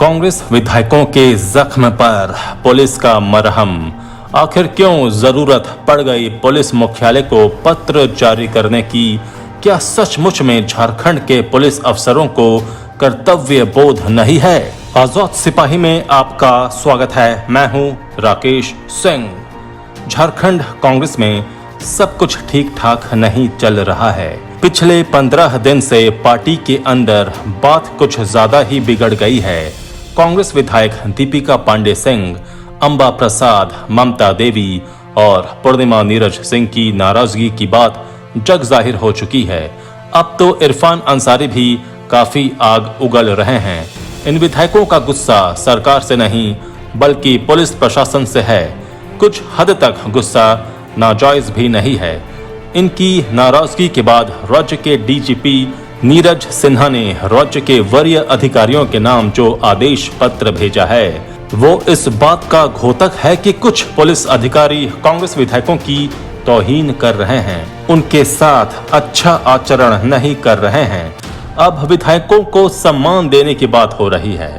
कांग्रेस विधायकों के जख्म पर पुलिस का मरहम। आखिर क्यों जरूरत पड़ गई पुलिस मुख्यालय को पत्र जारी करने की? क्या सचमुच में झारखंड के पुलिस अफसरों को कर्तव्य बोध नहीं है? आजाद सिपाही में आपका स्वागत है। मैं हूं राकेश सिंह। झारखंड कांग्रेस में सब कुछ ठीक ठाक नहीं चल रहा है। पिछले 15 दिन से पार्टी के अंदर बात कुछ ज्यादा ही बिगड़ गई है। कांग्रेस विधायक दीपिका पांडे सिंह, अंबा प्रसाद, ममता देवी और पूर्णिमा नीरज सिंह की नाराजगी की बात जग जाहिर हो चुकी है। अब तो इरफान अंसारी भी काफी आग उगल रहे हैं। इन विधायकों का गुस्सा सरकार से नहीं बल्कि पुलिस प्रशासन से है। कुछ हद तक गुस्सा नाजायज भी नहीं है। इनकी नाराजगी के बाद राज्य के डीजीपी नीरज सिन्हा ने राज्य के वरीय अधिकारियों के नाम जो आदेश पत्र भेजा है वो इस बात का घोतक है कि कुछ पुलिस अधिकारी कांग्रेस विधायकों की तौहीन कर रहे हैं, उनके साथ अच्छा आचरण नहीं कर रहे हैं। अब विधायकों को सम्मान देने की बात हो रही है।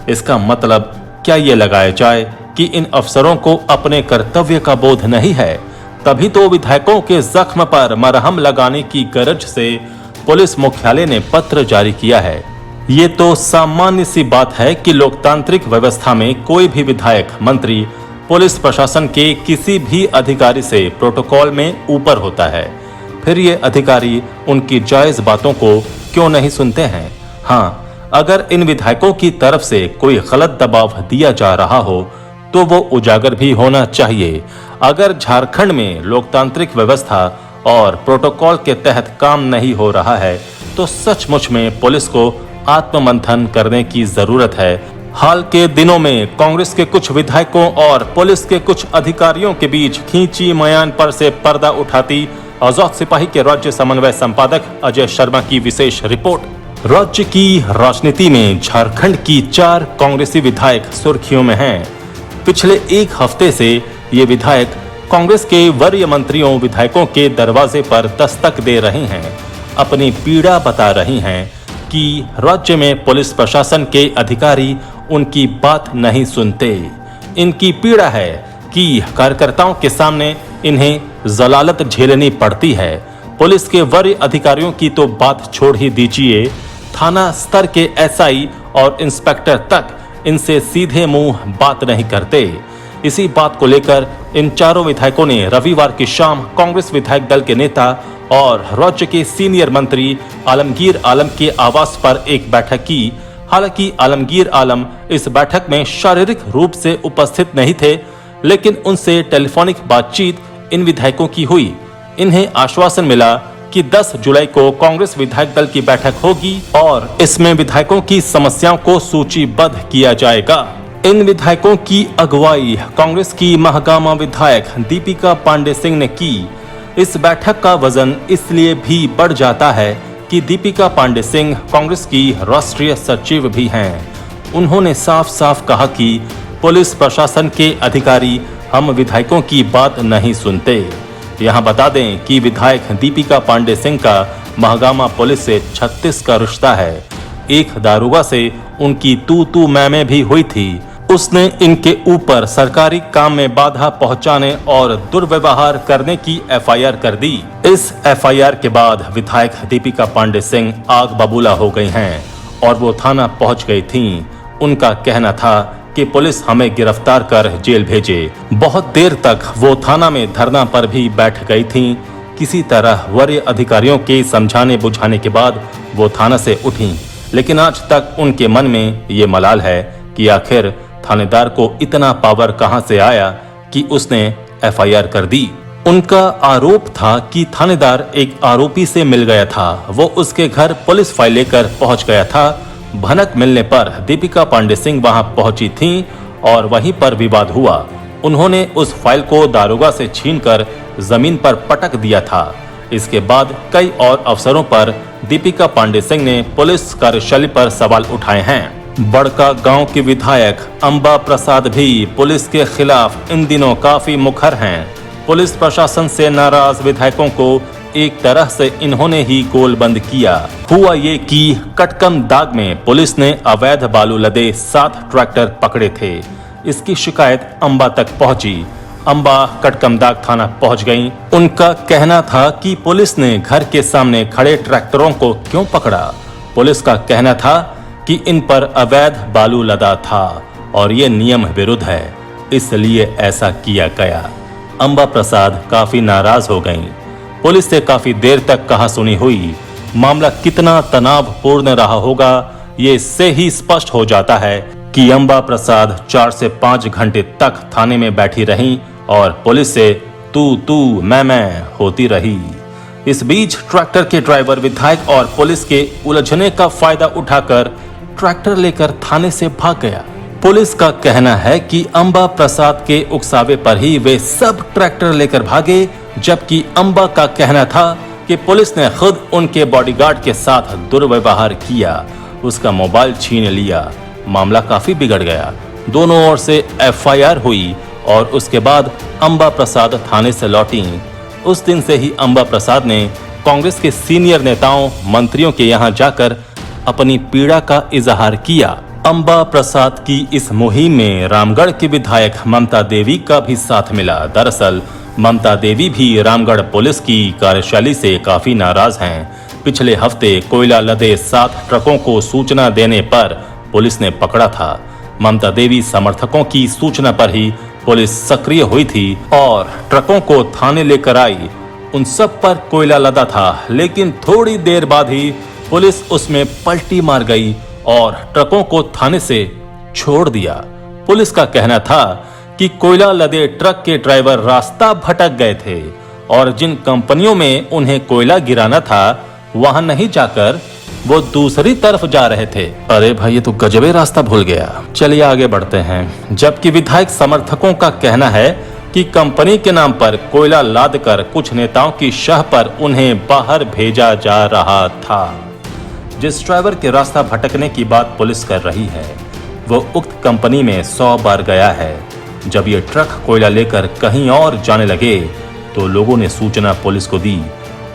इसका मतलब क्या ये लगाया जाए कि इन अफसरों को अपने कर्तव्य का बोध नहीं है? तभी तो विधायकों के जख्म पर मरहम लगाने की गरज से पुलिस मुख्यालय ने पत्र जारी किया है। ये तो सामान्य सी बात है कि लोकतांत्रिक व्यवस्था में कोई भी विधायक, मंत्री, पुलिस प्रशासन के किसी भी अधिकारी से प्रोटोकॉल में ऊपर होता है। फिर ये अधिकारी उनकी जायज बातों को क्यों नहीं सुनते हैं? हाँ, अगर इन विधायकों की तरफ से कोई गलत दबाव दिया जा रहा हो तो वो उजागर भी होना चाहिए। अगर झारखंड में लोकतांत्रिक व्यवस्था और प्रोटोकॉल के तहत काम नहीं हो रहा है तो सचमुच में पुलिस को आत्ममंथन करने की जरूरत है। हाल के दिनों में कांग्रेस के कुछ विधायकों और पुलिस के कुछ अधिकारियों के बीच खींची मयान पर से पर्दा उठाती आजाद सिपाही के राज्य समन्वय संपादक अजय शर्मा की विशेष रिपोर्ट। राज्य की राजनीति में झारखंड की 4 कांग्रेसी विधायक सुर्खियों में हैं। पिछले एक हफ्ते से ये विधायक कांग्रेस के वरीय मंत्रियों, विधायकों के दरवाजे पर दस्तक दे रहे हैं। अपनी पीड़ा बता रही हैं कि राज्य में पुलिस प्रशासन के अधिकारी उनकी बात नहीं सुनते। इनकी पीड़ा है कि कार्यकर्ताओं के सामने इन्हें जलालत झेलनी पड़ती है। पुलिस के वरीय अधिकारियों की तो बात छोड़ ही दीजिए, थाना स्तर के एसआई और इंस्पेक्टर तक इनसे सीधे मुंह बात नहीं करते। इसी बात को लेकर इन चारों विधायकों ने रविवार की शाम कांग्रेस विधायक दल के नेता और राज्य के सीनियर मंत्री आलमगीर आलम के आवास पर एक बैठक की। हालांकि आलमगीर आलम इस बैठक में शारीरिक रूप से उपस्थित नहीं थे, लेकिन उनसे टेलीफोनिक बातचीत इन विधायकों की हुई। इन्हें आश्वासन मिला कि 10 जुलाई को कांग्रेस विधायक दल की बैठक होगी और इसमें विधायकों की समस्याओं को सूचीबद्ध किया जाएगा। इन विधायकों की अगुवाई कांग्रेस की महागामा विधायक दीपिका पांडे सिंह ने की। इस बैठक का वजन इसलिए भी बढ़ जाता है कि दीपिका पांडे सिंह कांग्रेस की राष्ट्रीय सचिव भी हैं। उन्होंने साफ साफ कहा कि पुलिस प्रशासन के अधिकारी हम विधायकों की बात नहीं सुनते। यहाँ बता दें कि विधायक दीपिका पांडे सिंह का महागामा पुलिस से 36 का रिश्ता है। एक दारोगा से उनकी तू मैं भी हुई थी। उसने इनके ऊपर सरकारी काम में बाधा पहुंचाने और दुर्व्यवहार करने की एफआईआर कर दी। इस एफआईआर के बाद विधायक दीपिका पांडे सिंह आग बबूला हो गई हैं और वो थाना पहुंच गई थीं। उनका कहना था कि पुलिस हमें गिरफ्तार कर जेल भेजे। बहुत देर तक वो थाना में धरना पर भी बैठ गई थीं। किसी तरह वरीय अधिकारियों के समझाने बुझाने के बाद वो थाना से उठी, लेकिन आज तक उनके मन में ये मलाल है कि आखिर थानेदार को इतना पावर कहां से आया कि उसने एफआईआर कर दी। उनका आरोप था कि थानेदार एक आरोपी से मिल गया था। वो उसके घर पुलिस फाइल लेकर पहुंच गया था। भनक मिलने पर दीपिका पांडे सिंह वहां पहुंची थीं और वहीं पर विवाद हुआ। उन्होंने उस फाइल को दारोगा से छीनकर जमीन पर पटक दिया था। इसके बाद कई और अफसरों पर दीपिका पांडे सिंह ने पुलिस कार्यशैली पर सवाल उठाए हैं। बड़का गांव के विधायक अंबा प्रसाद भी पुलिस के खिलाफ इन दिनों काफी मुखर हैं। पुलिस प्रशासन से नाराज विधायकों को एक तरह से इन्होंने ही गोल बंद किया। हुआ ये कि कटकम दाग में पुलिस ने अवैध बालू लदे 7 ट्रैक्टर पकड़े थे। इसकी शिकायत अंबा तक पहुंची। अंबा कटकमदाग थाना पहुंच गईं। उनका कहना था कि पुलिस ने घर के सामने खड़े ट्रैक्टरों को क्यों पकड़ा। पुलिस का कहना था कि इन पर अवैध बालू लदा था और ये नियम विरुद्ध है, इसलिए ऐसा किया गया। अंबा प्रसाद काफी नाराज हो गईं। पुलिस से काफी देर तक कहा सुनी हुई। मामला कितना तनावपूर्ण रहा होगा ये इससे ही स्पष्ट हो जाता है कि अंबा प्रसाद 4 से 5 घंटे तक थाने में बैठी रहीं और पुलिस से तू मैं होती रही। इस बीच ट्रैक्टर के ड्राइवर विधायक और पुलिस के उलझने का फायदा उठाकर ट्रैक्टर लेकर थाने से भाग गया। पुलिस का कहना है कि अंबा प्रसाद के उकसावे पर ही वे सब ट्रैक्टर लेकर भागे, जबकि अंबा का कहना था कि पुलिस ने खुद उनके बॉडीगार्ड के साथ दुर्व्यवहार किया, उसका मोबाइल छीन लिया। मामला काफी बिगड़ गया। दोनों ओर से एफआईआर हुई और उसके बाद अंबा प्रसाद थाने से लौटी। उस दिन से ही अंबा प्रसाद ने कांग्रेस के सीनियर नेताओं, मंत्रियों के यहाँ जाकर अपनी पीड़ा का इजहार किया। अंबा प्रसाद की इस मुहिम में रामगढ़ की विधायक ममता देवी का भी साथ मिला। दरअसल ममता देवी भी रामगढ़ पुलिस की कार्यशैली से काफी नाराज हैं। पिछले हफ्ते कोयला लदे 7 ट्रकों को सूचना देने पर पुलिस ने पकड़ा था। ममता देवी समर्थकों की सूचना पर ही पुलिस सक्रिय हुई थी और ट्रकों को थाने लेकर आई। उन सब पर कोयला लदा था, लेकिन थोड़ी देर बाद ही पुलिस उसमें पलटी मार गई और ट्रकों को थाने से छोड़ दिया। पुलिस का कहना था कि कोयला लदे ट्रक के ड्राइवर रास्ता भटक गए थे और जिन कंपनियों में उन्हें कोयला गिराना था वहां नहीं जाकर वो दूसरी तरफ जा रहे थे। अरे भाई, ये तो गजबे रास्ता भूल गया। चलिए आगे बढ़ते हैं। जबकि विधायक समर्थकों का कहना है कि कंपनी के नाम पर कोयला लाद कर कुछ नेताओं की शह पर उन्हें बाहर भेजा जा रहा था। जिस ड्राइवर के रास्ता भटकने की बात पुलिस कर रही है वो उक्त कंपनी में 100 बार गया है। जब ये ट्रक कोयला लेकर कहीं और जाने लगे तो लोगों ने सूचना पुलिस को दी।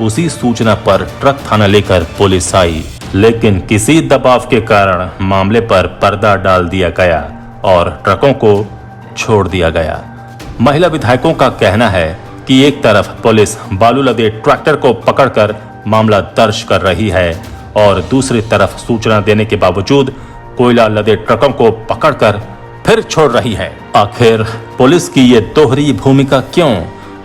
उसी सूचना पर ट्रक थाना लेकर पुलिस आई, लेकिन किसी दबाव के कारण मामले पर पर्दा डाल दिया गया और ट्रकों को छोड़ दिया गया। महिला विधायकों का कहना है कि एक तरफ पुलिस बालू लदे ट्रैक्टर को पकड़कर मामला दर्ज कर रही है और दूसरी तरफ सूचना देने के बावजूद कोयला लदे ट्रकों को पकड़कर फिर छोड़ रही है। आखिर पुलिस की ये दोहरी भूमिका क्यों?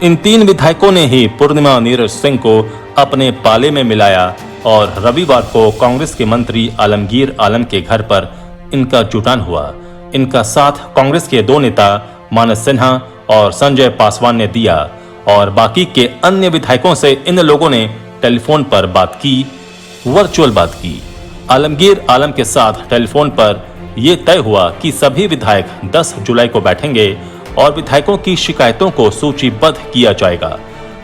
इन 3 विधायकों ने ही पूर्णिमा नीरज सिंह को अपने पाले में मिलाया और रविवार को कांग्रेस के मंत्री आलमगीर आलम के घर पर इनका जुटान हुआ। इनका साथ कांग्रेस के 2 नेता मानस सिन्हा और संजय पासवान ने दिया और बाकी के अन्य विधायकों से इन लोगों ने टेलीफोन पर बात की, वर्चुअल बात की। आलमगीर आलम के साथ टेलीफोन पर यह तय हुआ कि सभी विधायक 10 जुलाई को बैठेंगे और विधायकों की शिकायतों को सूचीबद्ध किया जाएगा।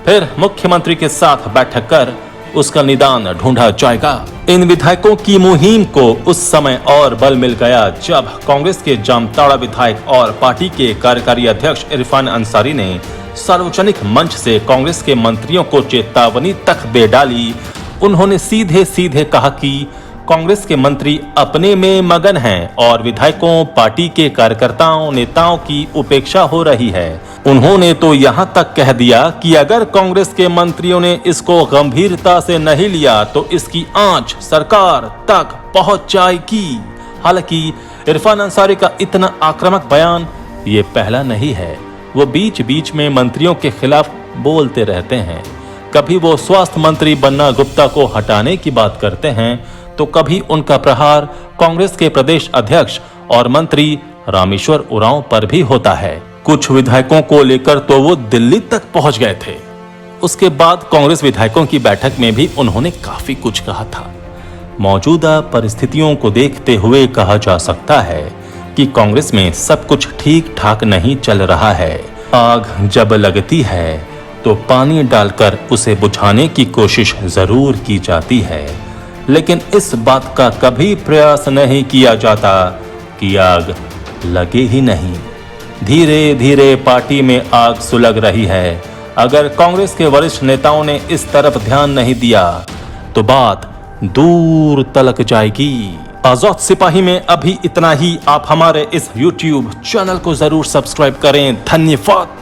फिर मुख्यमंत्री के साथ बैठक कर उसका निदान ढूंढा जाएगा। इन विधायकों की मुहिम को उस समय और बल मिल गया जब कांग्रेस के जामताड़ा विधायक और पार्टी के कार्यकारी अध्यक्ष इरफान अंसारी ने सार्वजनिक मंच से कांग्रेस के मंत्रियों को चेतावनी तक दे डाली। उन्होंने सीधे सीधे कहा कि कांग्रेस के मंत्री अपने में मगन हैं और विधायकों, पार्टी के कार्यकर्ताओं, नेताओं की उपेक्षा हो रही है। उन्होंने तो यहां तक कह दिया कि अगर कांग्रेस के मंत्रियों ने इसको गंभीरता से नहीं लिया तो इसकी आंच सरकार तक पहुंच जाएगी। हालांकि इरफान अंसारी का इतना आक्रामक बयान ये पहला नहीं है। वो बीच बीच में मंत्रियों के खिलाफ बोलते रहते हैं। कभी वो स्वास्थ्य मंत्री बन्ना गुप्ता को हटाने की बात करते हैं तो कभी उनका प्रहार कांग्रेस के प्रदेश अध्यक्ष और मंत्री रामेश्वर उरांव पर भी होता है। कुछ विधायकों को लेकर तो वो दिल्ली तक पहुंच गए थे। उसके बाद कांग्रेस विधायकों की बैठक में भी उन्होंने काफी कुछ कहा था। मौजूदा परिस्थितियों को देखते हुए कहा जा सकता है कि कांग्रेस में सब कुछ ठीक ठाक नहीं चल रहा है। आग जब लगती है तो पानी डालकर उसे बुझाने की कोशिश जरूर की जाती है, लेकिन इस बात का कभी प्रयास नहीं किया जाता कि आग लगे ही नहीं। धीरे धीरे पार्टी में आग सुलग रही है। अगर कांग्रेस के वरिष्ठ नेताओं ने इस तरफ ध्यान नहीं दिया तो बात दूर तलक जाएगी। आजाद सिपाही में अभी इतना ही। आप हमारे इस YouTube चैनल को जरूर सब्सक्राइब करें। धन्यवाद।